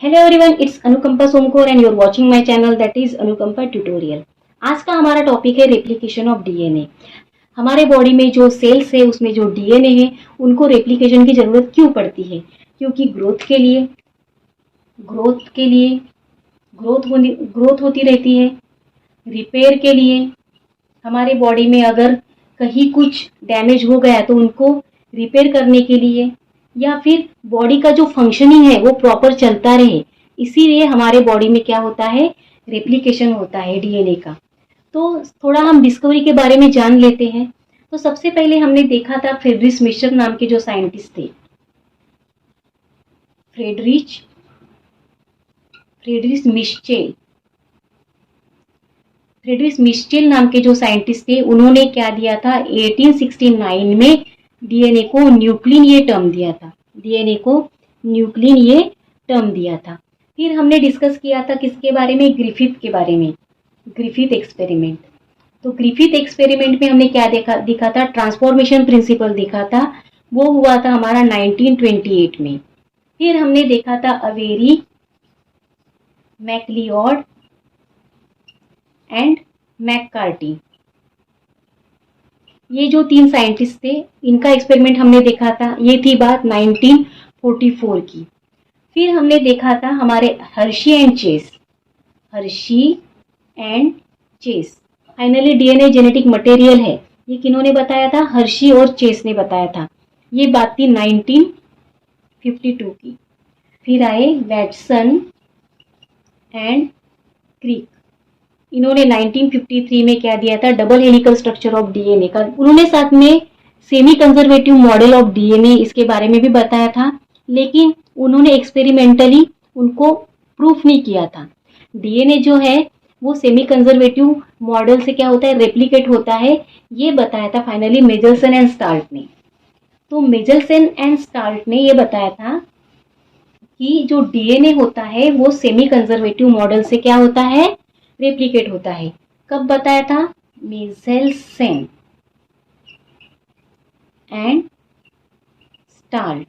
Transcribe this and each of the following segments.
Hello everyone, it's Anukampa Somkor and you are watching my channel that is Anukampa tutorial. आज का हमारा topic है replication of DNA. हमारे body में जो सेल्स है उसमें जो डीएनए है उनको रेप्लिकेशन की जरूरत क्यों पड़ती है? क्योंकि ग्रोथ होती रहती है। रिपेयर के लिए हमारे बॉडी में अगर कहीं कुछ डैमेज हो गया तो उनको रिपेयर करने के लिए, या फिर बॉडी का जो फंक्शनिंग है वो प्रॉपर चलता रहे, इसीलिए हमारे बॉडी में क्या होता है, रेप्लिकेशन होता है डीएनए का। तो थोड़ा हम डिस्कवरी के बारे में जान लेते हैं। तो सबसे पहले हमने देखा था फ्रेडरिच मिशर नाम के जो साइंटिस्ट थे, फ्रेडरिच मिशेल नाम के जो साइंटिस्ट थे, उन्होंने क्या दिया था, 1869 में डीएनए को न्यूक्लिन ये टर्म दिया था। फिर हमने डिस्कस किया था किसके बारे में, ग्रिफिथ के बारे में, ग्रिफिथ एक्सपेरिमेंट। तो ग्रिफिथ एक्सपेरिमेंट में हमने क्या दिखा था, ट्रांसफॉर्मेशन प्रिंसिपल दिखा था। वो हुआ था हमारा 1928 में। फिर हमने देखा था अवेरी, मैकलियोड एंड मैककार्टी। ये जो तीन साइंटिस्ट थे, इनका एक्सपेरिमेंट हमने देखा था। ये थी बात 1944 की। फिर हमने देखा था हमारे Hershey and Chase. Finally DNA genetic material है, ये किन्होंने बताया था, हर्शी और चेस ने बताया था। ये बात थी 1952 की। फिर आए वैटसन एंड क्रिक। इन्होंने 1953 में क्या दिया था, double helical structure of DNA का। उन्होंने साथ में semi conservative model of DNA इसके बारे में भी बताया था, लेकिन उन्होंने एक्सपेरिमेंटली उनको प्रूफ नहीं किया था। डीएनए जो है वो सेमी कंजर्वेटिव मॉडल से क्या होता है, रेप्लिकेट होता है, ये बताया था फाइनली मेजल्सन एंड स्टार्ट ने। तो मेजल्सन एंड स्टार्ट ने ये बताया था कि जो डीएनए होता है वो सेमी कंजर्वेटिव मॉडल से क्या होता है, रेप्लिकेट होता है। कब बताया था, मेजल्सन एंड स्टार्ट।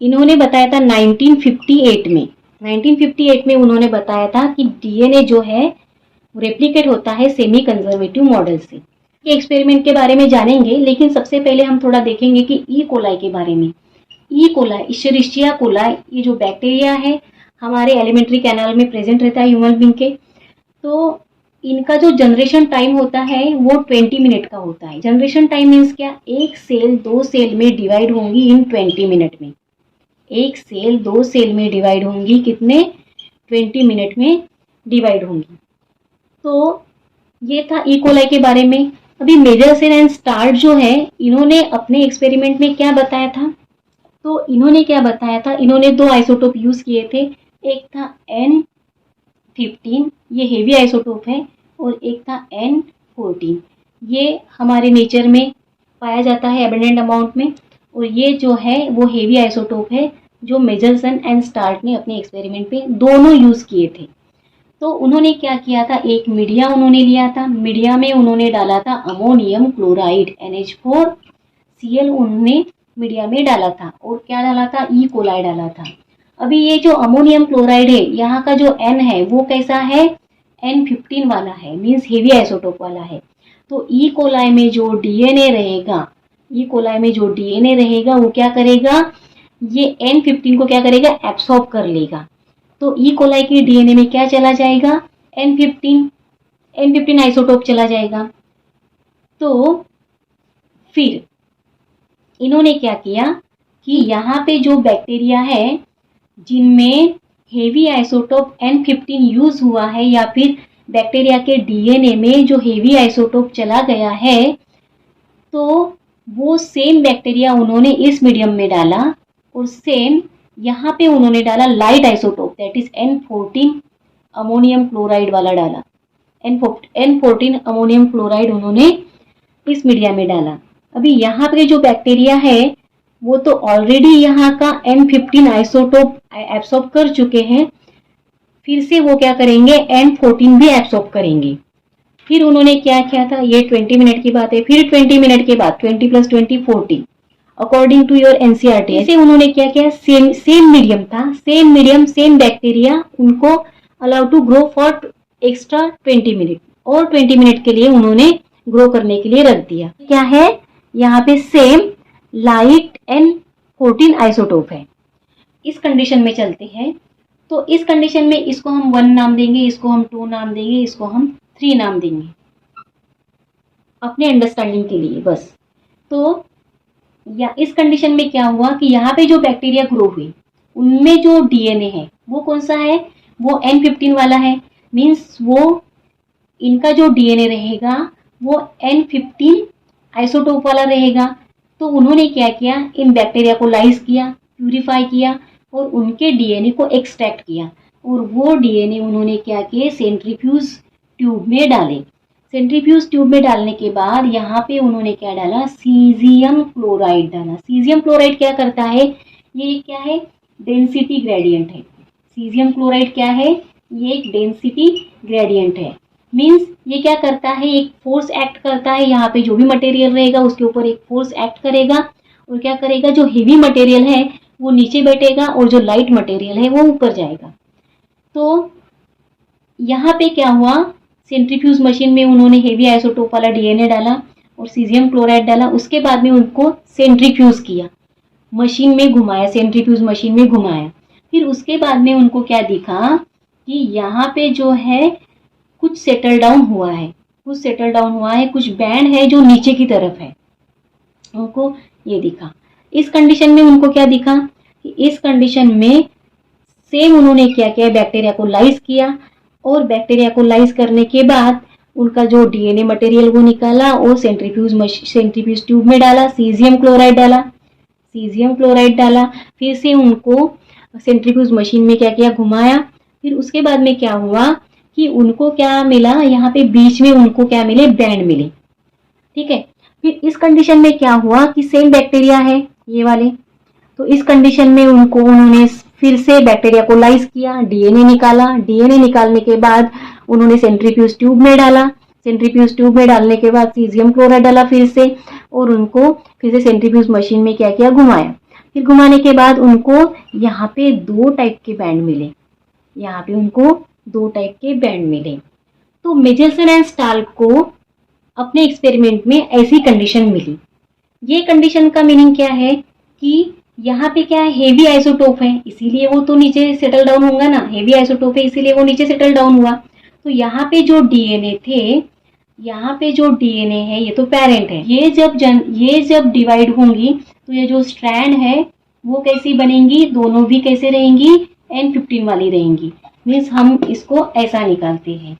इन्होंने बताया था 1958 में। 1958 में उन्होंने बताया था कि डीएनए जो है रेप्लिकेट होता है सेमी कंजर्वेटिव मॉडल से। ये एक्सपेरिमेंट के बारे में जानेंगे, लेकिन सबसे पहले हम थोड़ा देखेंगे कि ई कोलाई के बारे में। ई कोलाई, इशरिशिया कोलाई, ये जो बैक्टीरिया है हमारे एलिमेंट्री कैनाल में प्रेजेंट रहता है ह्यूमन बींग के। तो इनका जो जनरेशन टाइम होता है वो 20 मिनट का होता है। जनरेशन टाइम मीन्स क्या, एक सेल दो सेल में डिवाइड होंगी इन 20 मिनट में। एक सेल दो सेल में डिवाइड होंगी, कितने, 20 मिनट में डिवाइड होंगी। तो ये था ई कोलाई के बारे में। अभी मेजल्सन एंड स्टार्ट जो है, इन्होंने अपने एक्सपेरिमेंट में क्या बताया था, तो इन्होंने क्या बताया था, इन्होंने दो आइसोटोप यूज किए थे। एक था N15, ये हेवी आइसोटोप है, और एक था N14, ये हमारे नेचर में पाया जाता है एबंडेंट अमाउंट में। और ये जो है वो हेवी आइसोटोप है जो मेजल्सन एंड स्टार्ट ने अपने एक्सपेरिमेंट पे दोनों यूज किए थे। तो उन्होंने क्या किया था, एक मीडिया उन्होंने लिया था। मीडिया में उन्होंने डाला था अमोनियम क्लोराइड, NH4Cl उन्होंने मीडिया में डाला था, और क्या डाला था, ई कोलाई डाला था। अभी ये जो अमोनियम क्लोराइड है, यहाँ का जो N है वो कैसा है, N15 वाला है, मीन्स हेवी आइसोटोप वाला है। तो ई कोलाई में जो डीएनए रहेगा, वो क्या करेगा, ये N15 को क्या करेगा, एब्सॉर्ब कर लेगा। तो ई कोलाई की डीएनए में क्या चला जाएगा, N15 आइसोटोप चला जाएगा। तो फिर इन्होंने क्या किया कि यहाँ पे जो बैक्टीरिया है जिनमें हेवी आइसोटोप N15 यूज हुआ है, या फिर बैक्टीरिया के डीएनए में जो हेवी आइसोटोप चला गया है, तो वो सेम बैक्टीरिया उन्होंने इस मीडियम में डाला, और सेम यहाँ पे उन्होंने डाला light isotope, that is N14 ammonium chloride वाला डाला। N14 अमोनियम क्लोराइड उन्होंने इस मीडिया में डाला। अभी यहाँ पे जो बैक्टीरिया है वो तो ऑलरेडी यहाँ का N15 आइसोटोप एब्सॉर्ब कर चुके हैं, फिर से वो क्या करेंगे, N14 भी एब्सॉर्ब करेंगे। फिर उन्होंने क्या किया था, ये 20 मिनट की बात है। फिर 20 मिनट के बाद 20 + 20 40, अकॉर्डिंग टू योर एनसीईआरटी। इसे उन्होंने क्या किया, सेम मीडियम था, सेम मीडियम सेम बैक्टीरिया, उनको allow to grow for extra 20 minute, और 20 मिनट के लिए उन्होंने ग्रो करने के लिए रख दिया। क्या है यहाँ पे, सेम लाइट एंड 14 आइसोटोप है। इस कंडीशन में चलते हैं, तो इस कंडीशन में इसको हम 1 नाम देंगे, इसको हम 2 नाम देंगे, इसको हम 3 नाम देंगे अपने अंडरस्टैंडिंग के लिए बस। तो या इस कंडीशन में क्या हुआ कि यहाँ पे जो बैक्टीरिया ग्रो हुई उनमें जो डीएनए है वो कौन सा है, वो N15 वाला है। मीन्स वो इनका जो डीएनए रहेगा वो N15 आइसोटोप वाला रहेगा। तो उन्होंने क्या किया, इन बैक्टीरिया को लाइज किया, प्यूरिफाई किया और उनके डीएनए को एक्सट्रैक्ट किया, और वो डीएनए उन्होंने क्या किए, सेंट्रीफ्यूज ट्यूब में डाले। सेंट्रीफ्यूज ट्यूब में डालने के बाद यहाँ पे उन्होंने क्या डाला, सीजियम क्लोराइड डाला। सीजियम क्लोराइड क्या करता है, ये क्या है, डेंसिटी ग्रेडियंट है। सीजियम क्लोराइड क्या है, ये एक डेंसिटी ग्रेडियंट है। मीन्स ये क्या करता है, एक फोर्स एक्ट करता है, यहाँ पे जो भी मटेरियल रहेगा उसके ऊपर एक फोर्स एक्ट करेगा, और क्या करेगा, जो हेवी मटेरियल है वो नीचे बैठेगा और जो लाइट मटेरियल है वो ऊपर जाएगा। तो यहाँ पे क्या हुआ, सेंट्रीफ्यूज मशीन में उन्होंने हेवी आइसोटोप वाला डीएनए डाला और सीजियम क्लोराइड डाला, उसके बाद में उनको सेंट्रीफ्यूज किया, मशीन में घुमाया, सेंट्रीफ्यूज मशीन में घुमाया। फिर उसके बाद में उनको क्या दिखा कि यहाँ पे जो है कुछ सेटल डाउन हुआ है, कुछ सेटल डाउन हुआ है, कुछ बैंड है जो नीचे की तरफ है, उनको ये दिखा। इस कंडीशन में उनको क्या दिखा कि इस कंडीशन में सेम उन्होंने क्या किया, बैक्टीरिया को लाइज किया, और बैक्टीरिया को लाइज करने के बाद उनका जो डीएनए मटेरियल वो निकाला और सेंट्रीफ्यूज ट्यूब में डाला, सीजियम क्लोराइड डाला, सीजियम क्लोराइड डाला, फिर से उनको सेंट्रीफ्यूज मशीन में क्या किया, घुमाया। फिर उसके बाद में क्या हुआ कि उनको क्या मिला, यहाँ पे बीच में उनको क्या मिले, बैंड मिले। ठीक है, फिर इस कंडीशन में क्या हुआ कि सेम बैक्टीरिया है ये वाले, तो इस कंडीशन में उन्होंने फिर से बैक्टीरिया को लाइज किया, डीएनए निकाला, डीएनए निकालने के बाद उन्होंने सेंट्रीफ्यूज ट्यूब में डाला, सेंट्रीफ्यूज ट्यूब में डालने के बाद सीजियम क्लोराइड डाला फिर से, और उनको फिर से सेंट्रीफ्यूज मशीन में क्या किया, घुमाया। फिर घुमाने के बाद उनको यहाँ पे 2 टाइप के बैंड मिले, यहाँ पे उनको 2 टाइप के बैंड मिले। तो मिचेल्सन एंड स्टाल्क को अपने एक्सपेरिमेंट में ऐसी कंडीशन मिली। ये कंडीशन का मीनिंग क्या है कि यहाँ पे क्या है, हेवी आइसोटोप है, इसीलिए वो तो नीचे सेटल डाउन होगा ना, हेवी आइसोटोप है इसीलिए वो नीचे सेटल डाउन हुआ। तो यहाँ पे जो डीएनए थे, यहाँ पे जो डीएनए है ये तो पेरेंट है, ये जब डिवाइड होंगी तो ये जो स्ट्रैंड है वो कैसी बनेंगी, दोनों भी कैसे रहेंगी, N15 वाली रहेंगी। मीन्स हम इसको ऐसा निकालते हैं,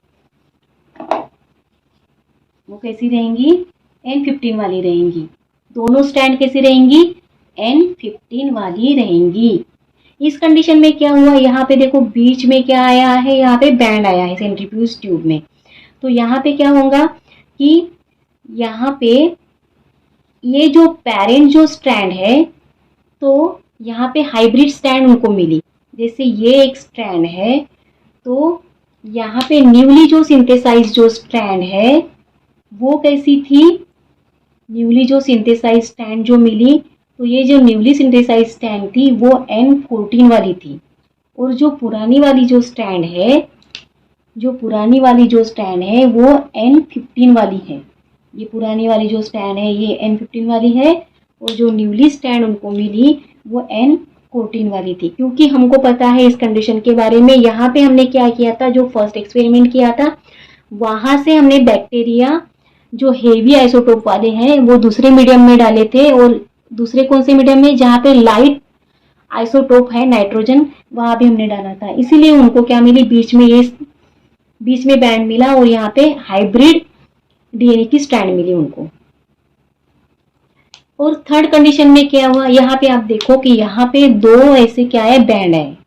वो कैसी रहेंगी, N15 वाली रहेंगी। दोनों स्टैंड कैसी रहेंगी, N15 वाली रहेंगी। इस कंडीशन में क्या हुआ, यहाँ पे देखो बीच में क्या आया है, यहाँ पे बैंड आया है सेंट्रीफ्यूज ट्यूब में। तो यहाँ पे क्या होगा कि यहाँ पे ये जो पेरेंट जो स्ट्रैंड है, तो यहाँ पे हाइब्रिड स्ट्रैंड उनको मिली। जैसे ये एक स्ट्रैंड है, तो यहाँ पे न्यूली जो सिंथेसाइज जो स्ट्रैंड है वो कैसी थी, न्यूली जो सिंथेसाइज स्ट्रैंड जो मिली, तो ये जो न्यूली सिंथेसाइज स्ट्रैंड थी वो N14 वाली थी, और जो पुरानी वाली जो स्ट्रैंड है, वो N15 वाली है। ये पुरानी वाली जो स्ट्रैंड है ये N15 वाली है, और जो न्यूली स्ट्रैंड उनको मिली वो N14 वाली थी। क्योंकि हमको पता है इस कंडीशन के बारे में, यहाँ पे हमने क्या किया था, जो फर्स्ट एक्सपेरिमेंट किया था वहां से हमने बैक्टीरिया जो हेवी आइसोटोप वाले हैं वो दूसरे मीडियम में डाले थे, और दूसरे कौन से मीडियम में, जहाँ पे लाइट आइसोटोप है नाइट्रोजन, वहां भी हमने डाला था। इसीलिए उनको क्या मिली, बीच में बैंड मिला, और यहाँ पे हाइब्रिड डीएनए की स्ट्रैंड मिली उनको। और थर्ड कंडीशन में क्या हुआ, यहाँ पे आप देखो कि यहाँ पे 2 ऐसे क्या है, बैंड है,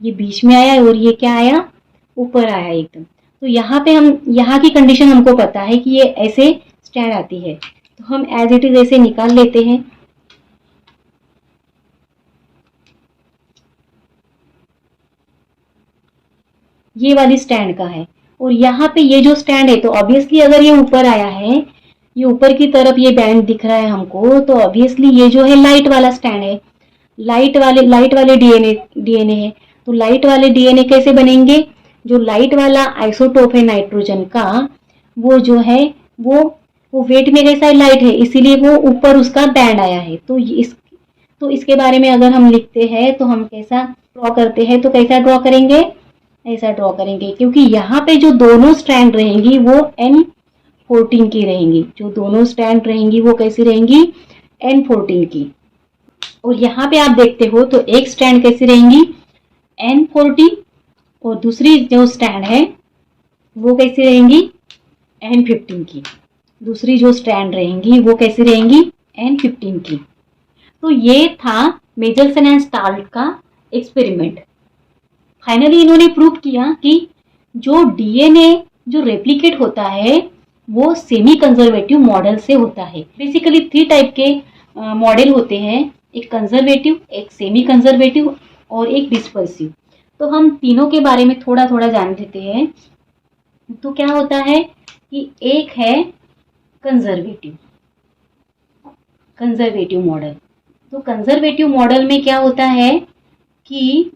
ये बीच में आया और ये क्या आया, ऊपर आया एकदम। तो यहाँ पे यहाँ की कंडीशन हमको पता है कि ये ऐसे स्ट्रैंड आती है, तो हम एज इट इज ऐसे निकाल लेते हैं। ये वाली स्टैंड का है, और यहाँ पे ये जो स्टैंड है, तो ऑब्वियसली अगर ये ऊपर आया है, ये ऊपर की तरफ ये बैंड दिख रहा है हमको, तो ऑब्वियसली ये जो है लाइट वाला स्टैंड है, लाइट वाले डीएनए है। तो लाइट वाले डीएनए कैसे बनेंगे? जो लाइट वाला आइसोटोप है नाइट्रोजन का, वो जो है वो वेट में कैसा है? लाइट है, इसीलिए वो ऊपर उसका बैंड आया है। तो इसके बारे में अगर हम लिखते हैं तो हम कैसा ड्रॉ करते हैं? तो कैसा ड्रॉ करेंगे? ऐसा ड्रॉ करेंगे, क्योंकि यहाँ पे जो दोनों स्ट्रैंड रहेंगी वो N14 की रहेंगी। जो दोनों स्ट्रैंड रहेंगी वो कैसी रहेंगी? N14 की। और यहाँ पे आप देखते हो तो एक स्ट्रैंड कैसी रहेंगी? N14, और दूसरी जो स्ट्रैंड है वो कैसी रहेंगी? N15 की। दूसरी जो स्ट्रैंड रहेंगी वो कैसी रहेंगी? N15 की। तो ये था मेजल्सन एंड स्टार्ट का एक्सपेरिमेंट। फाइनली इन्होंने प्रूव किया कि जो डीएनए जो रेप्लिकेट होता है वो सेमी कंजर्वेटिव मॉडल से होता है। बेसिकली 3 टाइप के मॉडल होते हैं, एक कंजर्वेटिव, एक सेमी कंजर्वेटिव और एक डिस्पर्सिव। तो हम तीनों के बारे में थोड़ा थोड़ा जान लेते हैं। तो क्या होता है कि एक है कंजर्वेटिव मॉडल। तो कंजर्वेटिव मॉडल में क्या होता है कि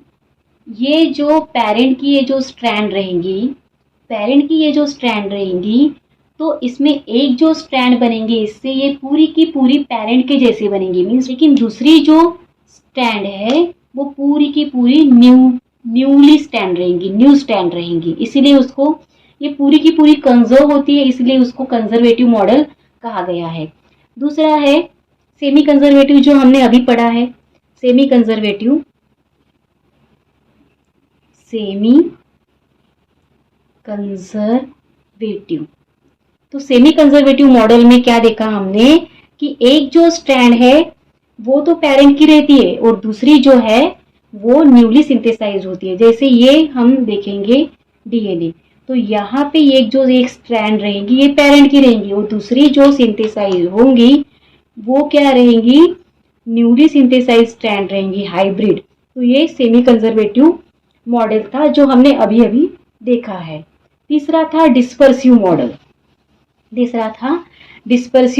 ये जो पेरेंट की ये जो स्ट्रैंड रहेंगी, तो इसमें एक जो स्ट्रैंड बनेंगे इससे ये पूरी की पूरी पेरेंट के जैसे बनेंगी मीन्स, लेकिन दूसरी जो स्ट्रैंड है वो पूरी की पूरी न्यू स्ट्रैंड रहेंगी, इसीलिए उसको ये पूरी की पूरी कंजर्व होती है, इसलिए उसको कंजर्वेटिव मॉडल कहा गया है। दूसरा है सेमी कंजर्वेटिव, जो हमने अभी पढ़ा है। सेमी कंजर्वेटिव तो सेमी कंजर्वेटिव मॉडल में क्या देखा हमने कि एक जो स्ट्रैंड है वो तो पेरेंट की रहती है और दूसरी जो है वो न्यूली सिंथेसाइज होती है। जैसे ये हम देखेंगे डीएनए, तो यहाँ पे एक स्ट्रैंड रहेंगी ये पेरेंट की रहेंगी और दूसरी जो सिंथेसाइज होंगी वो क्या रहेंगी? न्यूली सिंथेसाइज स्ट्रैंड रहेंगी, हाइब्रिड। तो ये सेमी कंजर्वेटिव मॉडल था जो हमने अभी अभी देखा है। तीसरा था डिस्पर्सिव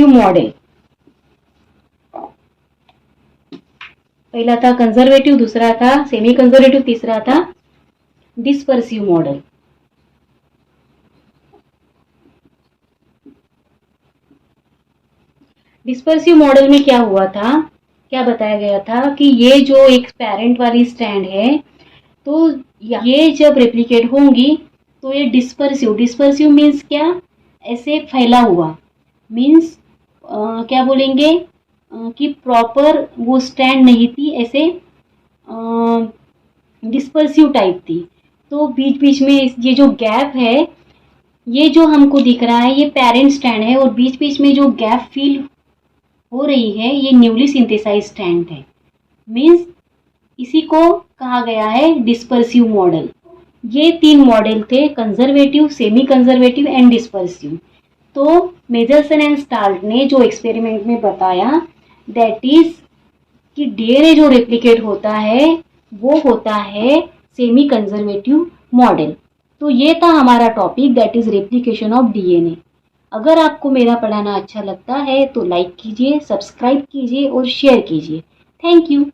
मॉडल। पहला था कंजर्वेटिव, दूसरा था सेमी कंजर्वेटिव, तीसरा था डिस्पर्सिव मॉडल। डिस्पर्सिव मॉडल में क्या हुआ था, क्या बताया गया था कि ये जो एक पेरेंट वाली स्ट्रैंड है, तो ये जब रेप्लिकेट होंगी तो ये डिस्पर्सिव मीन्स क्या? ऐसे फैला हुआ, मीन्स क्या बोलेंगे कि प्रॉपर वो स्ट्रैंड नहीं थी, ऐसे डिस्पर्सिव टाइप थी। तो बीच बीच में ये जो गैप है, ये जो हमको दिख रहा है ये पेरेंट स्ट्रैंड है और बीच बीच में जो गैप फील हो रही है ये न्यूली सिंथेसाइज स्ट्रैंड है, मीन्स इसी को कहा गया है डिस्पर्सिव मॉडल। ये 3 मॉडल थे, conservative, semi conservative and dispersive. तो मेजल्सन एंड स्टार्ट ने जो एक्सपेरिमेंट में बताया दैट इज कि डीएनए जो रेप्लिकेट होता है वो होता है सेमी कंजर्वेटिव मॉडल। तो ये था हमारा topic that is replication of DNA. अगर आपको मेरा पढ़ाना अच्छा लगता है तो लाइक कीजिए, सब्सक्राइब कीजिए और शेयर कीजिए। Thank you.